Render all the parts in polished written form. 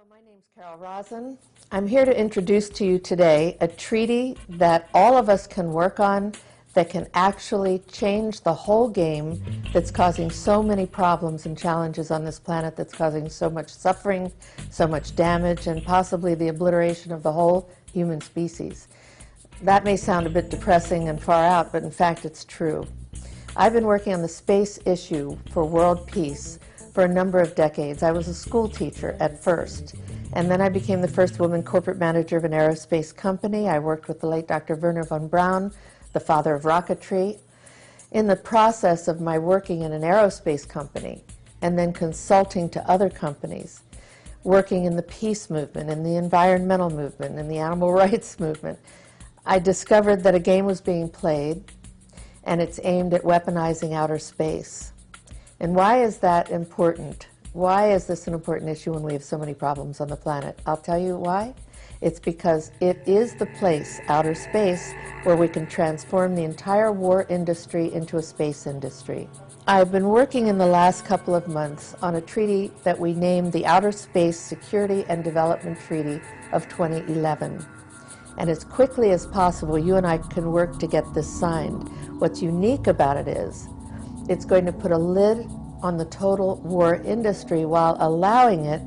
My name's Carol Rosin. I'm here to introduce to you today a treaty that all of us can work on that can actually change the whole game that's causing so many problems and challenges on this planet, that's causing so much suffering, so much damage, and possibly the obliteration of the whole human species. That may sound a bit depressing and far out, but in fact it's true. I've been working on the space issue for world peace for a number of decades. I was a school teacher at first, and then I became the first woman corporate manager of an aerospace company. I worked with the late Dr. Wernher von Braun, the father of rocketry. In the process of my working in an aerospace company and then consulting to other companies, working in the peace movement, in the environmental movement, in the animal rights movement, I discovered that a game was being played, and it's aimed at weaponizing outer space. And why is that important? Why is this an important issue when we have so many problems on the planet? I'll tell you why. It's because it is the place, outer space, where we can transform the entire war industry into a space industry. I've been working in the last couple of months on a treaty that we named the Outer Space Security and Development Treaty of 2011. And as quickly as possible, you and I can work to get this signed. What's unique about it is it's going to put a lid on the total war industry while allowing it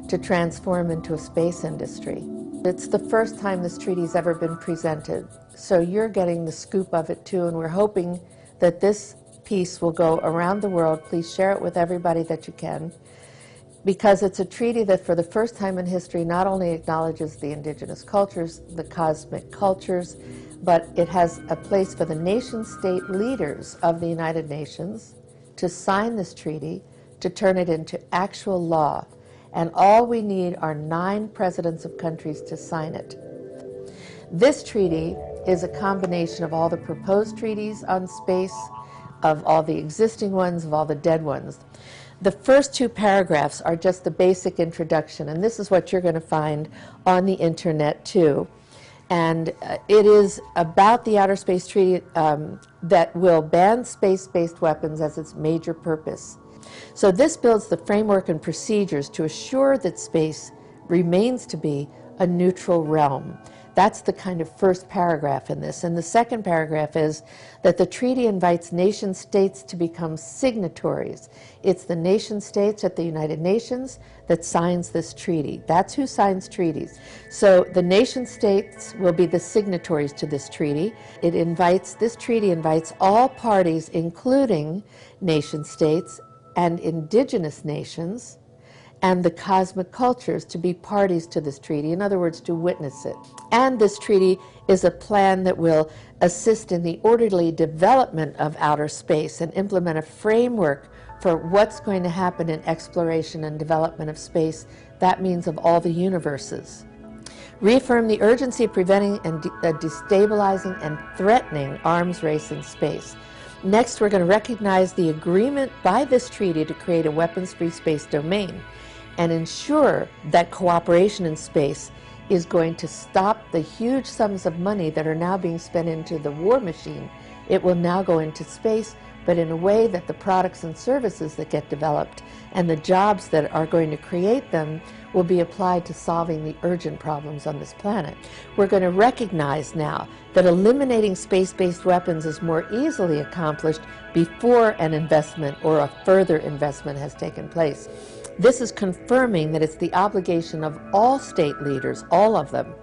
to transform into a space industry. It's the first time this treaty's ever been presented, so you're getting the scoop of it too, and we're hoping that this piece will go around the world. Please share it with everybody that you can, because it's a treaty that for the first time in history not only acknowledges the indigenous cultures, the cosmic cultures, but it has a place for the nation-state leaders of the United Nations to sign this treaty, to turn it into actual law. And all we need are 9 presidents of countries to sign it. This treaty is a combination of all the proposed treaties on space, of all the existing ones, of all the dead ones. The first 2 paragraphs are just the basic introduction, and this is what you're going to find on the internet too. And it is about the Outer Space Treaty that will ban space-based weapons as its major purpose. So this builds the framework and procedures to assure that space remains to be a neutral realm. That's the kind of first paragraph in this. And the second paragraph is that the treaty invites nation states to become signatories. It's the nation states at the United Nations that signs this treaty. That's who signs treaties. So the nation states will be the signatories to this treaty. This treaty invites all parties, including nation states and indigenous nations, and the cosmic cultures, to be parties to this treaty, in other words, to witness it. And this treaty is a plan that will assist in the orderly development of outer space and implement a framework for what's going to happen in exploration and development of space. That means of all the universes. Reaffirm the urgency of preventing and destabilizing and threatening arms race in space. Next, we're going to recognize the agreement by this treaty to create a weapons-free space domain and ensure that cooperation in space is going to stop the huge sums of money that are now being spent into the war machine. It will now go into space, but in a way that the products and services that get developed and the jobs that are going to create them will be applied to solving the urgent problems on this planet. We're going to recognize now that eliminating space-based weapons is more easily accomplished before an investment or a further investment has taken place. This is confirming that it's the obligation of all state leaders, all of them,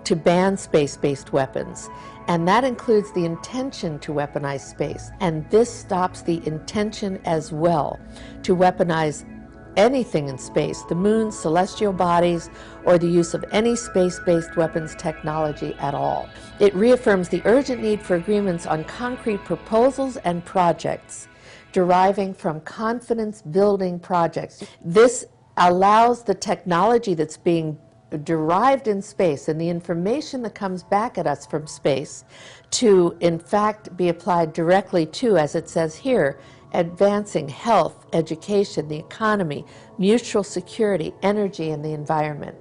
to ban space-based weapons. And that includes the intention to weaponize space. And this stops the intention as well to weaponize anything in space, the moon, celestial bodies, or the use of any space-based weapons technology at all. It reaffirms the urgent need for agreements on concrete proposals and projects deriving from confidence-building projects. This allows the technology that's being derived in space and the information that comes back at us from space to, in fact, be applied directly to, as it says here, advancing health, education, the economy, mutual security, energy, and the environment.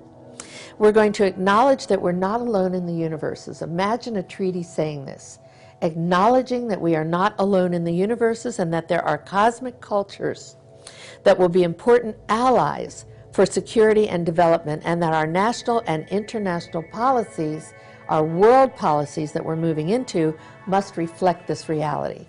We're going to acknowledge that we're not alone in the universes. Imagine a treaty saying this, acknowledging that we are not alone in the universes and that there are cosmic cultures that will be important allies for security and development, and that our national and international policies, our world policies that we're moving into, must reflect this reality.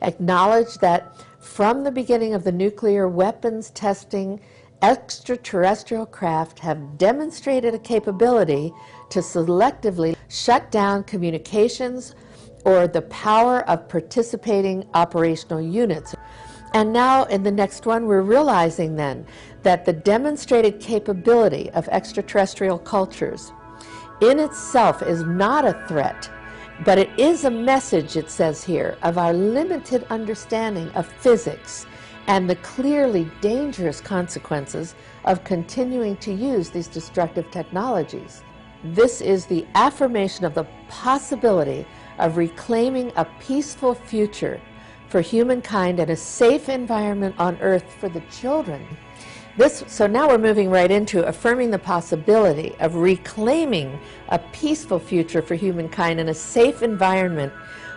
Acknowledge that from the beginning of the nuclear weapons testing, extraterrestrial craft have demonstrated a capability to selectively shut down communications or the power of participating operational units. And now in the next one, we're realizing then that the demonstrated capability of extraterrestrial cultures in itself is not a threat, but it is a message, it says here, of our limited understanding of physics and the clearly dangerous consequences of continuing to use these destructive technologies. This is the affirmation of the possibility of reclaiming a peaceful future for humankind and a safe environment on Earth for the children. So now we're moving right into affirming the possibility of reclaiming a peaceful future for humankind and a safe environment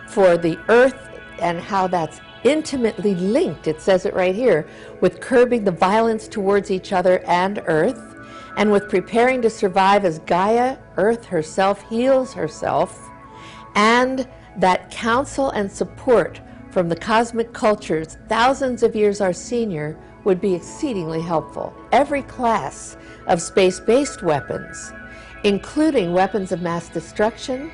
for the Earth, and how that's intimately linked, it says it right here, with curbing the violence towards each other and Earth, and with preparing to survive as Gaia, Earth herself, heals herself, and that counsel and support from the cosmic cultures thousands of years our senior would be exceedingly helpful. Every class of space-based weapons, including weapons of mass destruction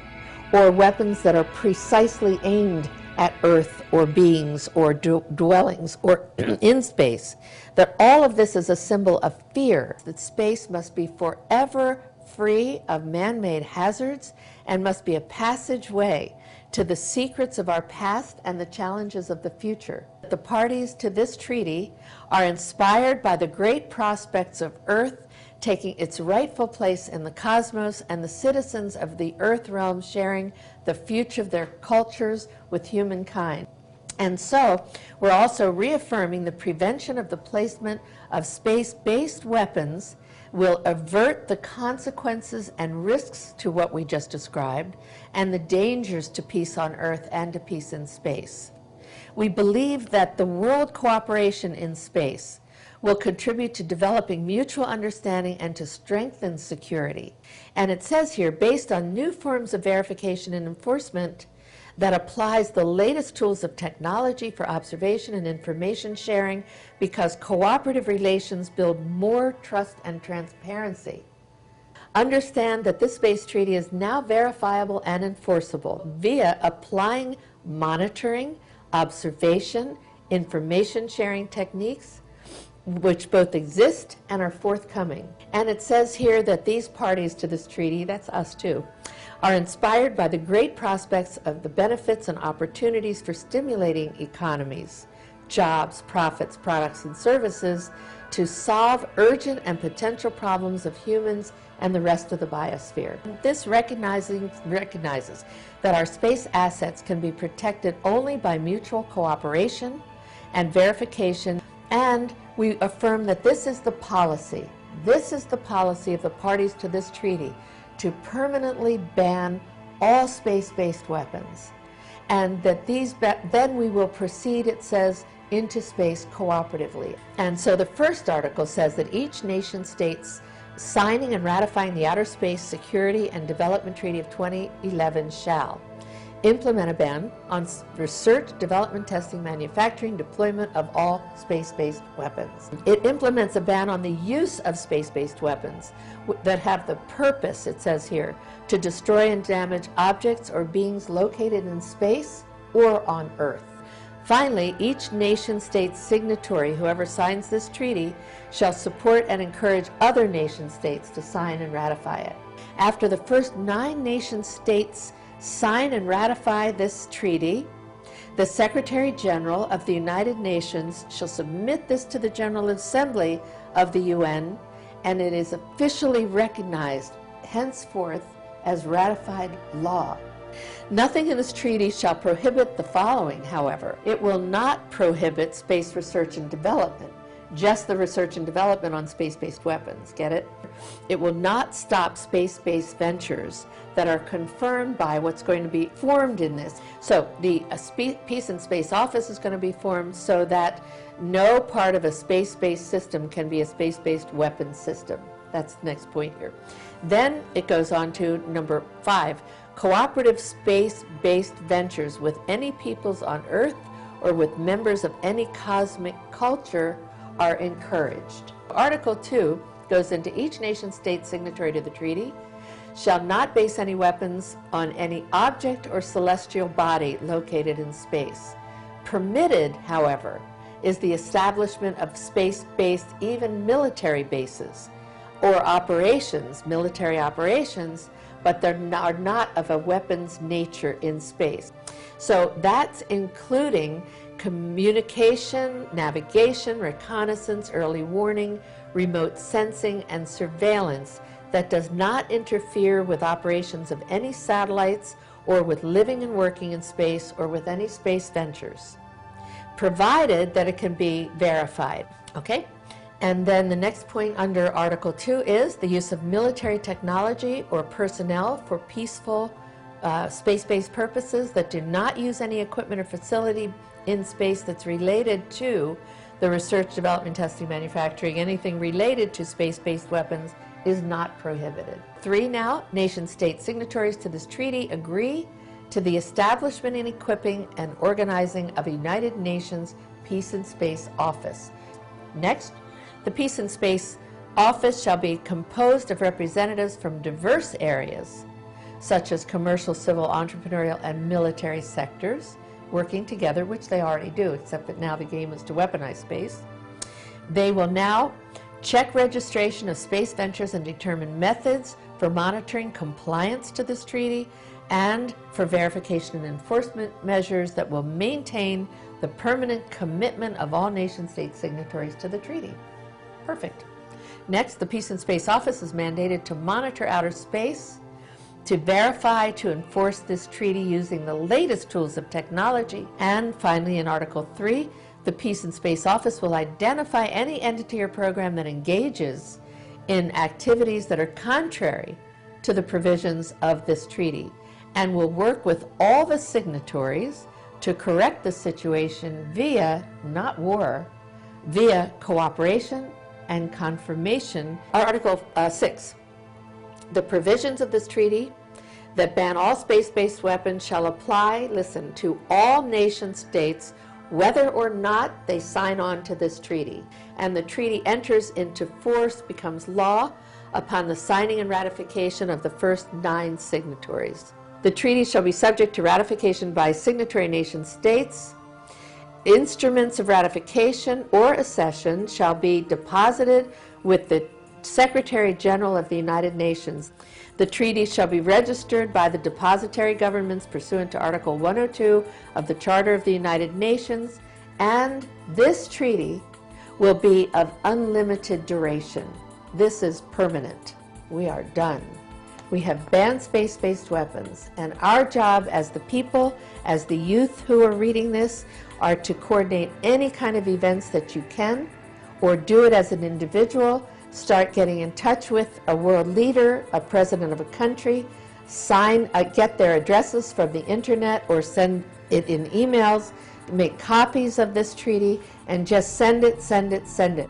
or weapons that are precisely aimed at Earth or beings or dwellings or in space, that all of this is a symbol of fear, that space must be forever free of man-made hazards and must be a passageway to the secrets of our past and the challenges of the future. The parties to this treaty are inspired by the great prospects of Earth taking its rightful place in the cosmos and the citizens of the Earth realm sharing the future of their cultures with humankind. And so we're also reaffirming the prevention of the placement of space-based weapons will avert the consequences and risks to what we just described and the dangers to peace on Earth and to peace in space. We believe that the world cooperation in space will contribute to developing mutual understanding and to strengthen security. And it says here, based on new forms of verification and enforcement that applies the latest tools of technology for observation and information sharing, because cooperative relations build more trust and transparency. Understand that this space treaty is now verifiable and enforceable via applying monitoring, observation, information sharing techniques, which both exist and are forthcoming. And it says here that these parties to this treaty, that's us too, are inspired by the great prospects of the benefits and opportunities for stimulating economies, jobs, profits, products, and services to solve urgent and potential problems of humans and the rest of the biosphere. This recognizes that our space assets can be protected only by mutual cooperation and verification, and we affirm that this is the policy. This is the policy of the parties to this treaty, to permanently ban all space-based weapons, and that then we will proceed, it says, into space cooperatively. And so the first article says that each nation states signing and ratifying the Outer Space Security and Development Treaty of 2011 shall implement a ban on research, development, testing, manufacturing, deployment of all space-based weapons. It implements a ban on the use of space-based weapons that have the purpose, it says here, to destroy and damage objects or beings located in space or on Earth. Finally, each nation-state signatory, whoever signs this treaty, shall support and encourage other nation-states to sign and ratify it. After the first 9 nation-states sign and ratify this treaty, the Secretary General of the United Nations shall submit this to the General Assembly of the UN, and it is officially recognized henceforth as ratified law. Nothing in this treaty shall prohibit the following, however. It will not prohibit space research and development, just the research and development on space-based weapons, get it? It will not stop space-based ventures that are confirmed by what's going to be formed in this. So the Peace and Space Office is going to be formed so that No part of a space-based system can be a space-based weapons system. That's the next point here. Then it goes on to number 5. Cooperative space-based ventures with any peoples on Earth or with members of any cosmic culture are encouraged. Article 2 goes into each nation-state signatory to the treaty shall not base any weapons on any object or celestial body located in space. Permitted, however, is the establishment of space-based, even military bases or operations, military operations, but they are not of a weapons nature in space. So that's including communication, navigation, reconnaissance, early warning, remote sensing, and surveillance that does not interfere with operations of any satellites or with living and working in space or with any space ventures, provided that it can be verified. Okay? And then the next point under Article 2 is the use of military technology or personnel for peaceful space-based purposes that do not use any equipment or facility in space that's related to the research, development, testing, manufacturing, anything related to space-based weapons is not prohibited. 3 now, nation-state signatories to this treaty agree to the establishment and equipping and organizing of a United Nations Peace and Space Office. Next, the Peace and Space Office shall be composed of representatives from diverse areas, such as commercial, civil, entrepreneurial, and military sectors, working together, which they already do, except that now the game is to weaponize space. They will now check registration of space ventures and determine methods for monitoring compliance to this treaty and for verification and enforcement measures that will maintain the permanent commitment of all nation-state signatories to the treaty. Perfect. Next, the Peace and Space Office is mandated to monitor outer space, to verify, to enforce this treaty using the latest tools of technology. And finally, in Article 3, the Peace and Space Office will identify any entity or program that engages in activities that are contrary to the provisions of this treaty and will work with all the signatories to correct the situation via, not war, via cooperation and confirmation. Article 6. The provisions of this treaty that ban all space-based weapons shall apply, listen, to all nation states, whether or not they sign on to this treaty. And the treaty enters into force, becomes law, upon the signing and ratification of the first 9 signatories. The treaty shall be subject to ratification by signatory nation states. Instruments of ratification or accession shall be deposited with the Secretary General of the United Nations. The treaty shall be registered by the depositary governments pursuant to Article 102 of the Charter of the United Nations, and this treaty will be of unlimited duration. This is permanent. We are done. We have banned space-based weapons, and our job as the people, as the youth who are reading this, are to coordinate any kind of events that you can, or do it as an individual. Start getting in touch with a world leader, a president of a country, get their addresses from the internet or send it in emails, make copies of this treaty, and just send it, send it, send it.